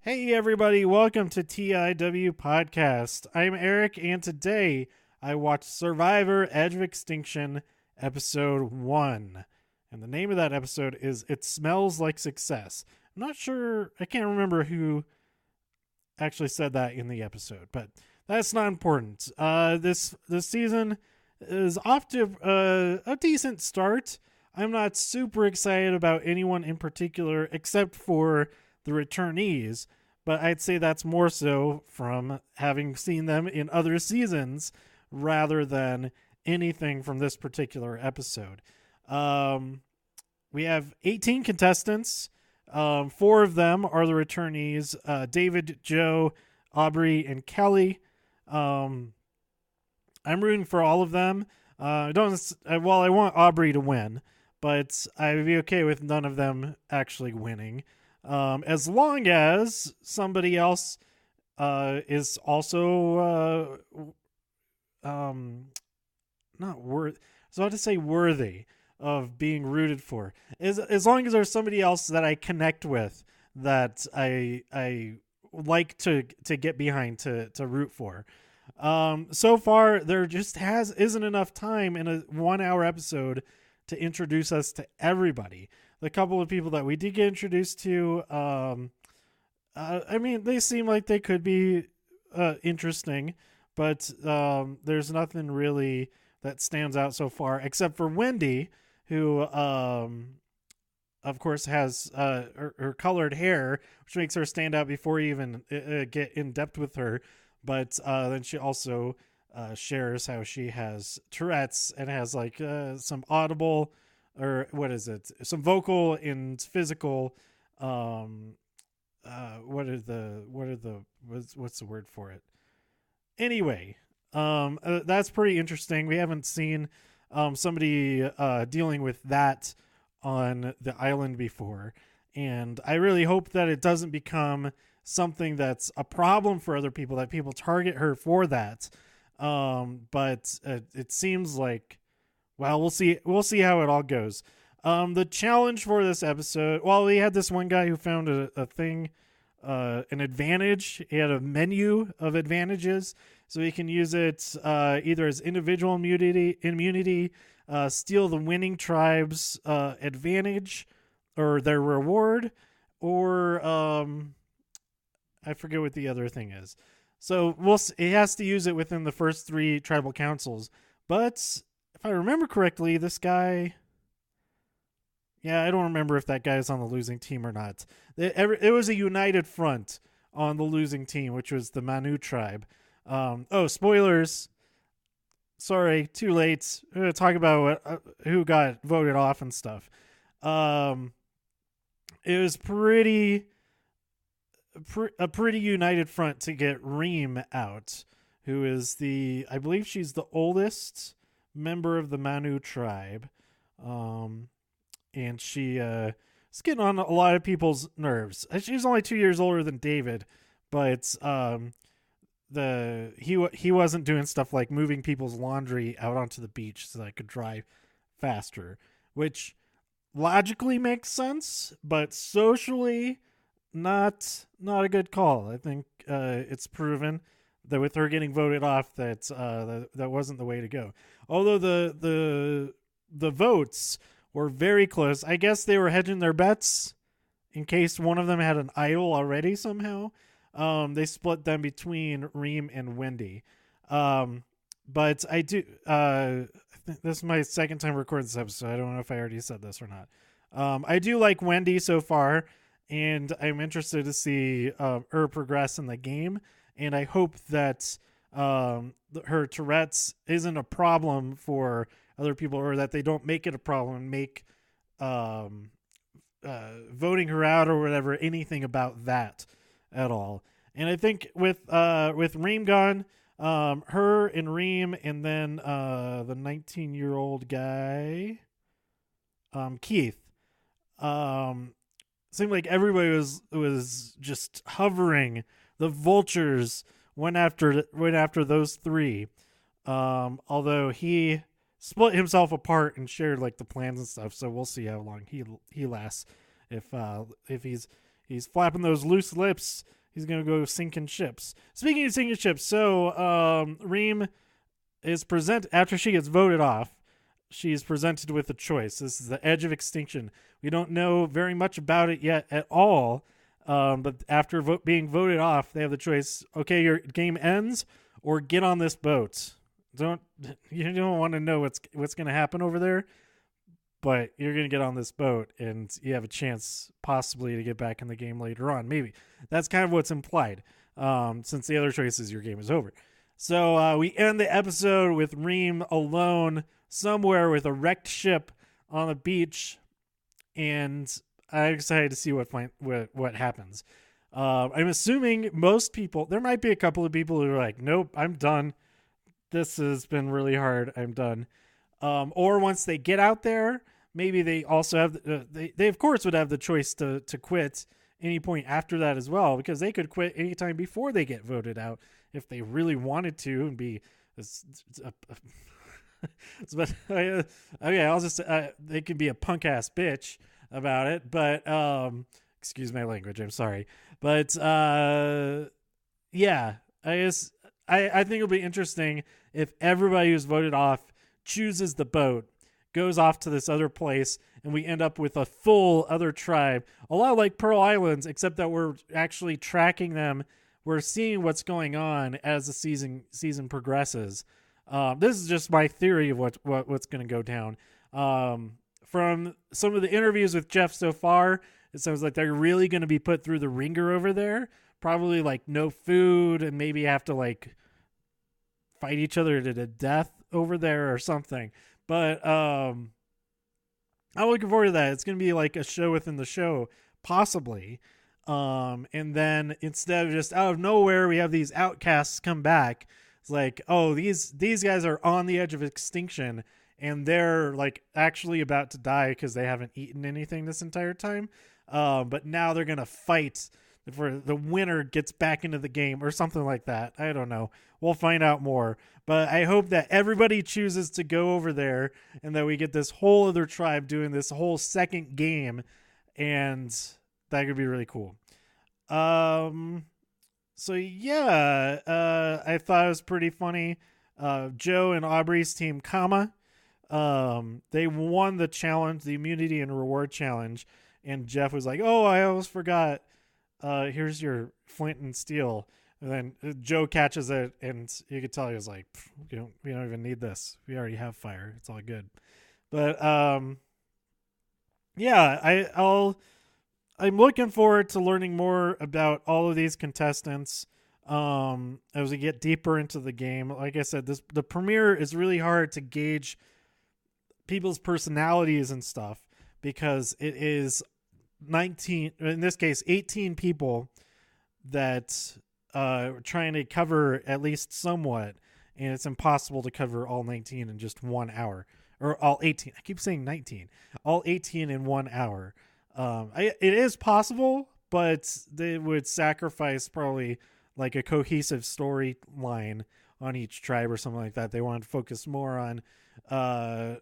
Hey everybody, welcome to TIW Podcast. I'm Eric and today I watched Survivor Edge of Extinction episode 1. And the name of that episode is It Smells Like Success. I'm not sure, I can't remember who actually said that in the episode, but that's not important. This season is off to a decent start. I'm not super excited about anyone in particular except for the returnees, but I'd say that's more so from having seen them in other seasons rather than anything from this particular episode. We have 18 contestants. Four of them are the returnees: David, Joe, Aubrey, and Kelly. I'm rooting for all of them. I want Aubrey to win, but I'd be okay with none of them actually winning, as long as somebody else is also not worth. So I have to say worthy of being rooted for. As long as there's somebody else that I connect with, that I like to get behind, to root for. So far there just isn't enough time in a 1 hour episode to introduce us to everybody. The couple of people that we did get introduced to, I mean, they seem like they could be interesting, but there's nothing really that stands out so far except for Wendy, who of course has her colored hair, which makes her stand out before you even get in depth with her. But then she also shares how she has Tourette's and has like some audible, or what is it? Some vocal and physical. What's the word for it? Anyway, that's pretty interesting. We haven't seen somebody dealing with that on the island before, and I really hope that it doesn't become something that's a problem for other people, that people target her for that. But it seems like, well, we'll see how it all goes. The challenge for this episode, well, we had this one guy who found a thing, an advantage. He had a menu of advantages, so he can use it either as individual immunity, steal the winning tribe's advantage or their reward, or I forget what the other thing is. So he has to use it within the first 3 tribal councils. But if I remember correctly, this guy, yeah, I don't remember if that guy is on the losing team or not. It was a united front on the losing team, which was the Manu tribe. Spoilers. Sorry, too late. We're going to talk about who got voted off and stuff. It was a pretty united front to get Reem out, who is I believe she's the oldest member of the Manu tribe. And she is getting on a lot of people's nerves. She's only 2 years older than David, but he wasn't doing stuff like moving people's laundry out onto the beach so that I could drive faster, which logically makes sense, but socially not a good call. I think it's proven that with her getting voted off, that wasn't the way to go. Although the votes were very close. I guess they were hedging their bets in case one of them had an idol already somehow. They split them between Reem and Wendy. But I do. This is my second time recording this episode. I don't know if I already said this or not. I do like Wendy so far, and I'm interested to see her progress in the game. And I hope that her Tourette's isn't a problem for other people, or that they don't make it a problem and make voting her out or whatever anything about that at all. And I think with Reem gone, her and Reem, and then the 19-year-old guy, Keith, seemed like everybody was just hovering. The vultures went after those 3. Although he split himself apart and shared like the plans and stuff, so we'll see how long he lasts. If he's flapping those loose lips. He's gonna go sinking ships. Speaking of sinking ships, so Reem is after she gets voted off. She's presented with a choice. This is the edge of extinction. We don't know very much about it yet at all. But after being voted off, they have the choice. Okay, your game ends, or get on this boat. You don't want to know what's going to happen over there, but you're going to get on this boat, and you have a chance possibly to get back in the game later on. Maybe that's kind of what's implied. Since the other choice is your game is over. So we end the episode with Reem alone somewhere with a wrecked ship on the beach, and I'm excited to see what happens. I'm assuming most people, there might be a couple of people who are like, nope, I'm done. This has been really hard. I'm done. Or once they get out there, maybe they also have, they of course would have the choice to quit any point after that as well, because they could quit anytime before they get voted out if they really wanted to and be but okay, I'll just they could be a punk ass bitch about it, but excuse my language, I'm sorry, but yeah, I think it'll be interesting if everybody who's voted off chooses the boat, goes off to this other place, and we end up with a full other tribe, a lot like Pearl Islands, except that we're actually tracking them. We're seeing what's going on as the season progresses. This is just my theory of what's going to go down. From some of the interviews with Jeff so far, it sounds like they're really going to be put through the ringer over there. Probably like no food and maybe have to like fight each other to the death over there or something. But I'm looking forward to that. It's going to be like a show within the show, possibly. And then instead of just out of nowhere, we have these outcasts come back. It's like, oh, these guys are on the edge of extinction, and they're like actually about to die because they haven't eaten anything this entire time. But now they're gonna fight for the winner gets back into the game or something like that. I don't know. We'll find out more. But I hope that everybody chooses to go over there and that we get this whole other tribe doing this whole second game, and that could be really cool. So yeah, I thought it was pretty funny. Joe and Aubrey's team, they won the challenge, the immunity and reward challenge, and Jeff was like, "Oh, I almost forgot. Here's your flint and steel." And then Joe catches it, and you could tell he was like, we don't even need this. We already have fire. It's all good." But yeah, I'm looking forward to learning more about all of these contestants as we get deeper into the game. Like I said, the premiere is really hard to gauge people's personalities and stuff because it is 19, in this case, 18 people that trying to cover at least somewhat, and it's impossible to cover all 19 in just 1 hour, or all 18. I keep saying 19. All 18 in 1 hour. It is possible, but they would sacrifice probably like a cohesive storyline on each tribe or something like that. They want to focus more on the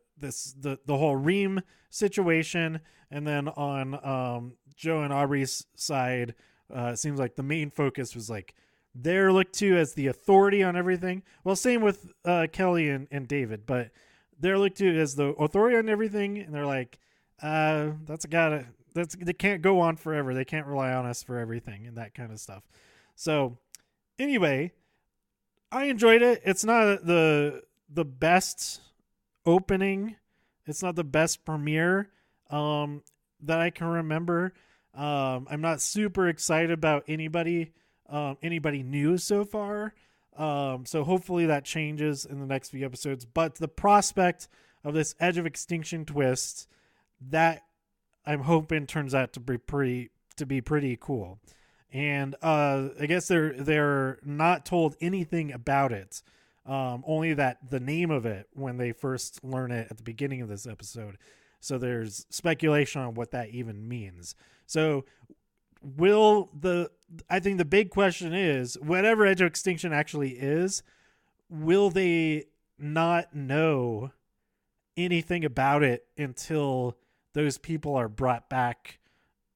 whole Reem situation, and then on Joe and Aubrey's side, it seems like the main focus was like they're looked to as the authority on everything. Well, same with Kelly and David, but they're looked to as the authority on everything, and they're like, they can't go on forever. They can't rely on us for everything and that kind of stuff. So anyway, I enjoyed it. It's not the best opening. It's not the best premiere that I can remember. I'm not super excited about anybody new so far. So hopefully that changes in the next few episodes. But the prospect of this Edge of Extinction twist, that I'm hoping turns out to be pretty cool. And I guess they're not told anything about it. Only that the name of it when they first learn it at the beginning of this episode. So there's speculation on what that even means. So I think the big question is, whatever Edge of Extinction actually is, will they not know anything about it until those people are brought back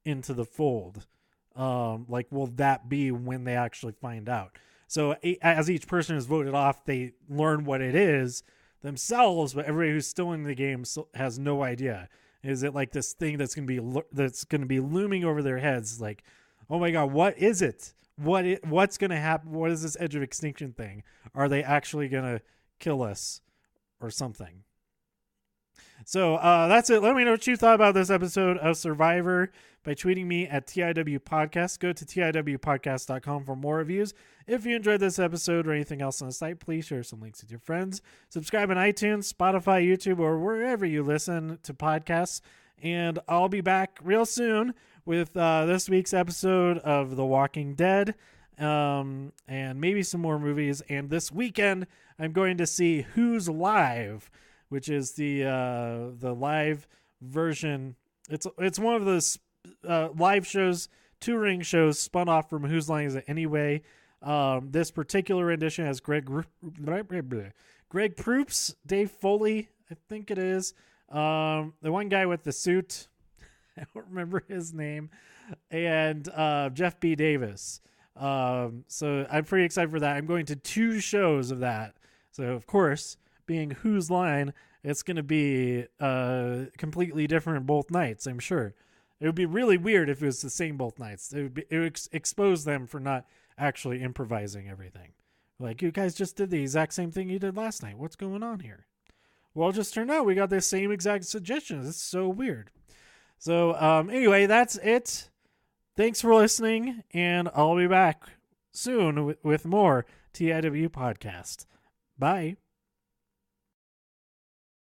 into the fold? Like, will that be when they actually find out? So as each person is voted off, they learn what it is themselves, but everybody who's still in the game has no idea. Is it like this thing that's going to be looming over their heads? Like, oh my God, what is it? What's going to happen? What is this edge of extinction thing? Are they actually going to kill us or something? So that's it. Let me know what you thought about this episode of Survivor by tweeting me at TIW Podcast. Go to TIWpodcast.com for more reviews. If you enjoyed this episode or anything else on the site, please share some links with your friends. Subscribe on iTunes, Spotify, YouTube, or wherever you listen to podcasts. And I'll be back real soon with this week's episode of The Walking Dead, and maybe some more movies. And this weekend, I'm going to see Who's Live, which is the live version. It's one of those live shows, touring shows spun off from Whose Line Is It Anyway. This particular edition has Greg Proops, Dave Foley, I think it is. The one guy with the suit, I don't remember his name, and Jeff B. Davis. So I'm pretty excited for that. I'm going to 2 shows of that. So, of course, being Whose Line, it's going to be completely different both nights, I'm sure. It would be really weird if it was the same both nights. It would expose them for not actually improvising everything. Like, you guys just did the exact same thing you did last night. What's going on here? Well, it just turned out we got the same exact suggestions. It's so weird. So, anyway, that's it. Thanks for listening, and I'll be back soon with more TIW Podcast. Bye.